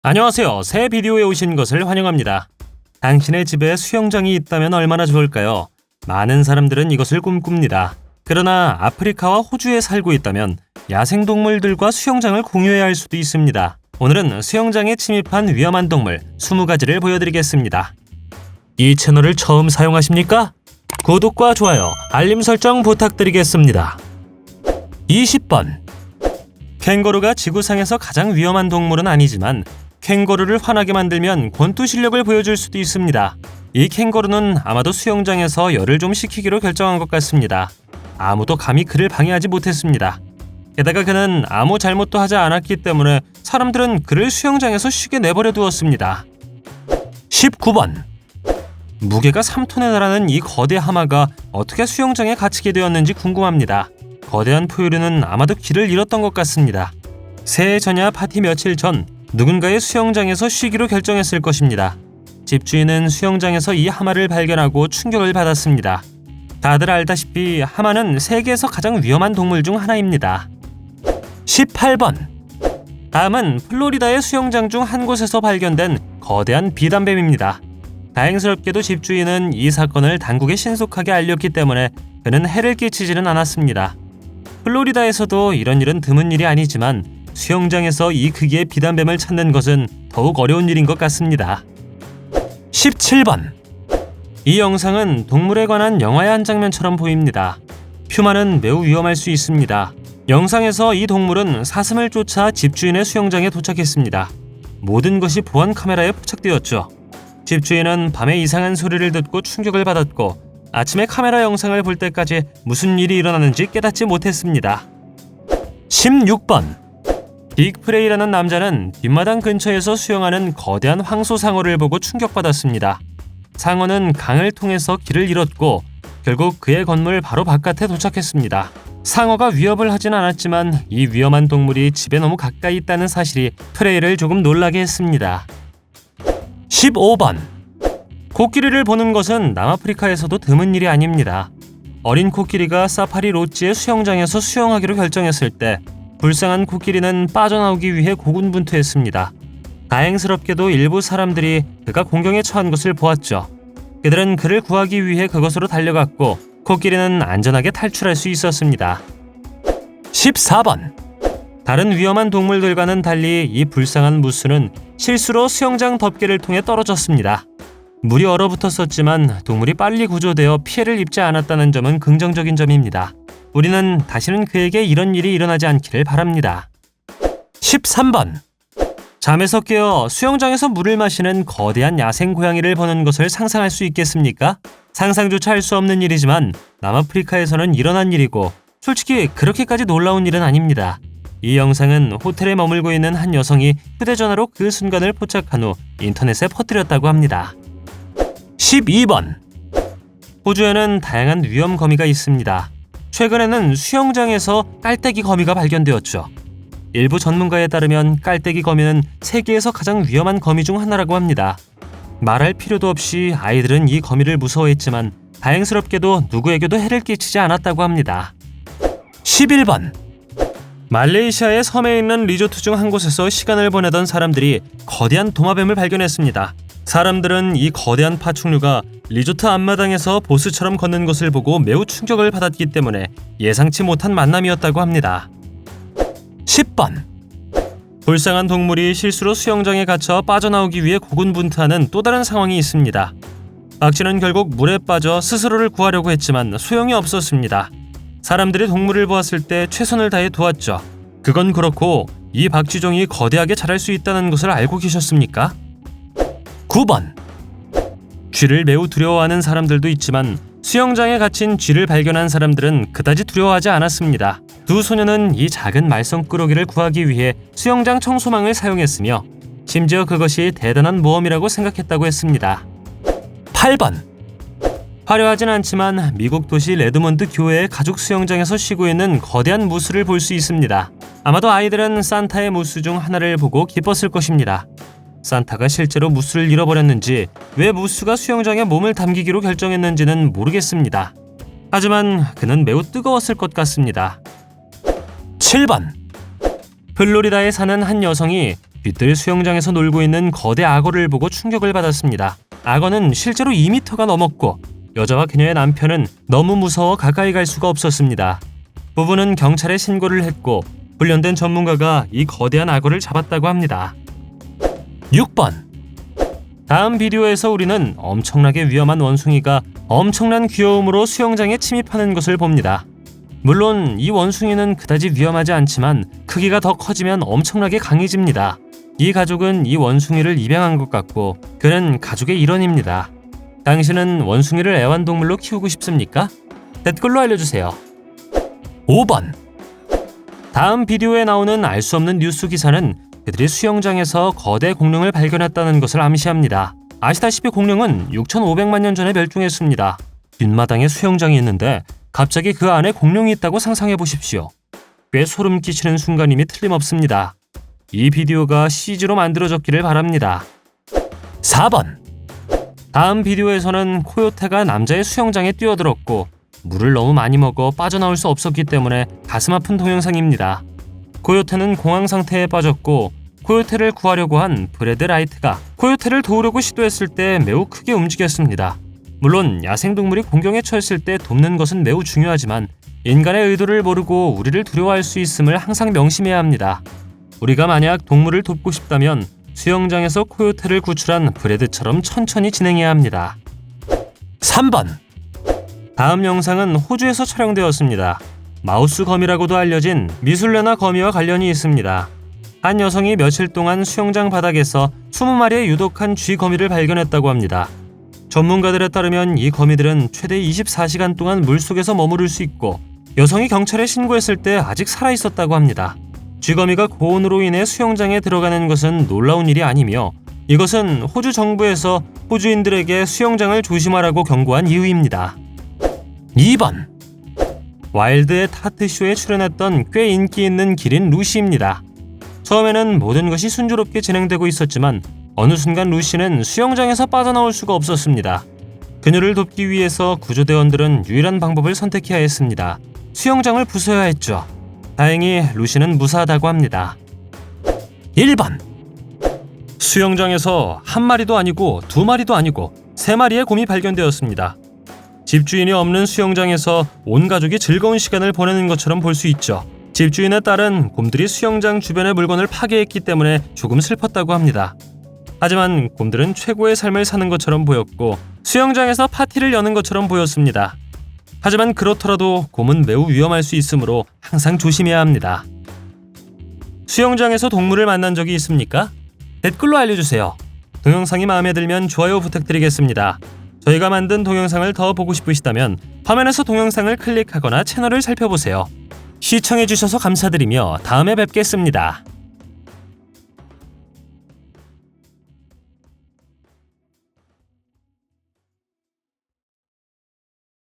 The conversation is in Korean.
안녕하세요. 새 비디오에 오신 것을 환영합니다. 당신의 집에 수영장이 있다면 얼마나 좋을까요? 많은 사람들은 이것을 꿈꿉니다. 그러나 아프리카와 호주에 살고 있다면 야생동물들과 수영장을 공유해야 할 수도 있습니다. 오늘은 수영장에 침입한 위험한 동물 20가지를 보여드리겠습니다. 이 채널을 처음 사용하십니까? 구독과 좋아요, 알림 설정 부탁드리겠습니다. 20번. 캥거루가 지구상에서 가장 위험한 동물은 아니지만 캥거루를 화나게 만들면 권투 실력을 보여줄 수도 있습니다. 이 캥거루는 아마도 수영장에서 열을 좀 식히기로 결정한 것 같습니다. 아무도 감히 그를 방해하지 못했습니다. 게다가 그는 아무 잘못도 하지 않았기 때문에 사람들은 그를 수영장에서 쉬게 내버려 두었습니다. 19번. 무게가 3톤에 달하는 이 거대 하마가 어떻게 수영장에 갇히게 되었는지 궁금합니다. 거대한 포유류는 아마도 길을 잃었던 것 같습니다. 새해 전야 파티 며칠 전 누군가의 수영장에서 쉬기로 결정했을 것입니다. 집주인은 수영장에서 이 하마를 발견하고 충격을 받았습니다. 다들 알다시피 하마는 세계에서 가장 위험한 동물 중 하나입니다. 18번. 다음은 플로리다의 수영장 중 한 곳에서 발견된 거대한 비단뱀입니다. 다행스럽게도 집주인은 이 사건을 당국에 신속하게 알렸기 때문에 그는 해를 끼치지는 않았습니다. 플로리다에서도 이런 일은 드문 일이 아니지만 수영장에서 이 크기의 비단뱀을 찾는 것은 더욱 어려운 일인 것 같습니다. 17번. 이 영상은 동물에 관한 영화의 한 장면처럼 보입니다. 퓨마는 매우 위험할 수 있습니다. 영상에서 이 동물은 사슴을 쫓아 집주인의 수영장에 도착했습니다. 모든 것이 보안 카메라에 포착되었죠. 집주인은 밤에 이상한 소리를 듣고 충격을 받았고 아침에 카메라 영상을 볼 때까지 무슨 일이 일어나는지 깨닫지 못했습니다. 16번. 빅프레이라는 남자는 뒷마당 근처에서 수영하는 거대한 황소상어를 보고 충격받았습니다. 상어는 강을 통해서 길을 잃었고 결국 그의 건물 바로 바깥에 도착했습니다. 상어가 위협을 하진 않았지만 이 위험한 동물이 집에 너무 가까이 있다는 사실이 프레이를 조금 놀라게 했습니다. 15번. 코끼리를 보는 것은 남아프리카에서도 드문 일이 아닙니다. 어린 코끼리가 사파리 로지의 수영장에서 수영하기로 결정했을 때 불쌍한 코끼리는 빠져나오기 위해 고군분투했습니다. 다행스럽게도 일부 사람들이 그가 공경에 처한 것을 보았죠. 그들은 그를 구하기 위해 그곳으로 달려갔고 코끼리는 안전하게 탈출할 수 있었습니다. 14번. 다른 위험한 동물들과는 달리 이 불쌍한 무스는 실수로 수영장 덮개를 통해 떨어졌습니다. 물이 얼어붙었었지만 동물이 빨리 구조되어 피해를 입지 않았다는 점은 긍정적인 점입니다. 우리는 다시는 그에게 이런 일이 일어나지 않기를 바랍니다. 13번. 잠에서 깨어 수영장에서 물을 마시는 거대한 야생 고양이를 보는 것을 상상할 수 있겠습니까? 상상조차 할 수 없는 일이지만 남아프리카에서는 일어난 일이고 솔직히 그렇게까지 놀라운 일은 아닙니다. 이 영상은 호텔에 머물고 있는 한 여성이 휴대전화로 그 순간을 포착한 후 인터넷에 퍼뜨렸다고 합니다. 12번. 호주에는 다양한 위험 거미가 있습니다. 최근에는 수영장에서 깔때기 거미가 발견되었죠. 일부 전문가에 따르면 깔때기 거미는 세계에서 가장 위험한 거미 중 하나라고 합니다. 말할 필요도 없이 아이들은 이 거미를 무서워했지만 다행스럽게도 누구에게도 해를 끼치지 않았다고 합니다. 11번. 말레이시아의 섬에 있는 리조트 중 한 곳에서 시간을 보내던 사람들이 거대한 도마뱀을 발견했습니다. 사람들은 이 거대한 파충류가 리조트 앞마당에서 보스처럼 걷는 것을 보고 매우 충격을 받았기 때문에 예상치 못한 만남이었다고 합니다. 10번. 불쌍한 동물이 실수로 수영장에 갇혀 빠져나오기 위해 고군분투하는 또 다른 상황이 있습니다. 박쥐는 결국 물에 빠져 스스로를 구하려고 했지만 소용이 없었습니다. 사람들이 동물을 보았을 때 최선을 다해 도왔죠. 그건 그렇고 이 박쥐종이 거대하게 자랄 수 있다는 것을 알고 계셨습니까? 9번. 쥐를 매우 두려워하는 사람들도 있지만 수영장에 갇힌 쥐를 발견한 사람들은 그다지 두려워하지 않았습니다. 두 소녀는 이 작은 말썽꾸러기를 구하기 위해 수영장 청소망을 사용했으며 심지어 그것이 대단한 모험이라고 생각했다고 했습니다. 8번. 화려하진 않지만 미국 도시 레드몬드 교회의 가족 수영장에서 쉬고 있는 거대한 무스를 볼 수 있습니다. 아마도 아이들은 산타의 무스 중 하나를 보고 기뻤을 것입니다. 산타가 실제로 무스를 잃어버렸는지 왜 무스가 수영장에 몸을 담기기로 결정했는지는 모르겠습니다. 하지만 그는 매우 뜨거웠을 것 같습니다. 7번. 플로리다에 사는 한 여성이 뒤뜰 수영장에서 놀고 있는 거대 악어를 보고 충격을 받았습니다. 악어는 실제로 2m가 넘었고 여자와 그녀의 남편은 너무 무서워 가까이 갈 수가 없었습니다. 부부는 경찰에 신고를 했고 훈련된 전문가가 이 거대한 악어를 잡았다고 합니다. 6번. 다음 비디오에서 우리는 엄청나게 위험한 원숭이가 엄청난 귀여움으로 수영장에 침입하는 것을 봅니다. 물론 이 원숭이는 그다지 위험하지 않지만 크기가 더 커지면 엄청나게 강해집니다. 이 가족은 이 원숭이를 입양한 것 같고 그는 가족의 일원입니다. 당신은 원숭이를 애완동물로 키우고 싶습니까? 댓글로 알려주세요. 5번. 다음 비디오에 나오는 알 수 없는 뉴스 기사는 그들이 수영장에서 거대 공룡을 발견했다는 것을 암시합니다. 아시다시피 공룡은 6,500만 년 전에 멸종했습니다. 뒷마당에 수영장이 있는데 갑자기 그 안에 공룡이 있다고 상상해 보십시오. 꽤 소름 끼치는 순간임이 틀림없습니다. 이 비디오가 CG로 만들어졌기를 바랍니다. 4번. 다음 비디오에서는 코요테가 남자의 수영장에 뛰어들었고 물을 너무 많이 먹어 빠져나올 수 없었기 때문에 가슴 아픈 동영상입니다. 코요테는 공황 상태에 빠졌고 코요테를 구하려고 한 브래드 라이트가 코요테를 도우려고 시도했을 때 매우 크게 움직였습니다. 물론 야생동물이 공경에 처했을 때 돕는 것은 매우 중요하지만 인간의 의도를 모르고 우리를 두려워할 수 있음을 항상 명심해야 합니다. 우리가 만약 동물을 돕고 싶다면 수영장에서 코요테를 구출한 브래드처럼 천천히 진행해야 합니다. 3번. 다음 영상은 호주에서 촬영되었습니다. 마우스 거미라고도 알려진 미술레나 거미와 관련이 있습니다. 한 여성이 며칠 동안 수영장 바닥에서 20마리의 유독한 쥐 거미를 발견했다고 합니다. 전문가들에 따르면 이 거미들은 최대 24시간 동안 물속에서 머무를 수 있고 여성이 경찰에 신고했을 때 아직 살아있었다고 합니다. 쥐거미가 고온으로 인해 수영장에 들어가는 것은 놀라운 일이 아니며 이것은 호주 정부에서 호주인들에게 수영장을 조심하라고 경고한 이유입니다. 2번. 와일드의 타트쇼에 출연했던 꽤 인기 있는 기린 루시입니다. 처음에는 모든 것이 순조롭게 진행되고 있었지만 어느 순간 루시는 수영장에서 빠져나올 수가 없었습니다. 그녀를 돕기 위해서 구조대원들은 유일한 방법을 선택해야 했습니다. 수영장을 부숴야 했죠. 다행히 루시는 무사하다고 합니다. 1번. 수영장에서 한 마리도 아니고 두 마리도 아니고 세 마리의 곰이 발견되었습니다. 집주인이 없는 수영장에서 온 가족이 즐거운 시간을 보내는 것처럼 볼 수 있죠. 집주인의 딸은 곰들이 수영장 주변의 물건을 파괴했기 때문에 조금 슬펐다고 합니다. 하지만 곰들은 최고의 삶을 사는 것처럼 보였고 수영장에서 파티를 여는 것처럼 보였습니다. 하지만 그렇더라도 곰은 매우 위험할 수 있으므로 항상 조심해야 합니다. 수영장에서 동물을 만난 적이 있습니까? 댓글로 알려주세요. 동영상이 마음에 들면 좋아요 부탁드리겠습니다. 저희가 만든 동영상을 더 보고 싶으시다면 화면에서 동영상을 클릭하거나 채널을 살펴보세요. 시청해주셔서 감사드리며 다음에 뵙겠습니다.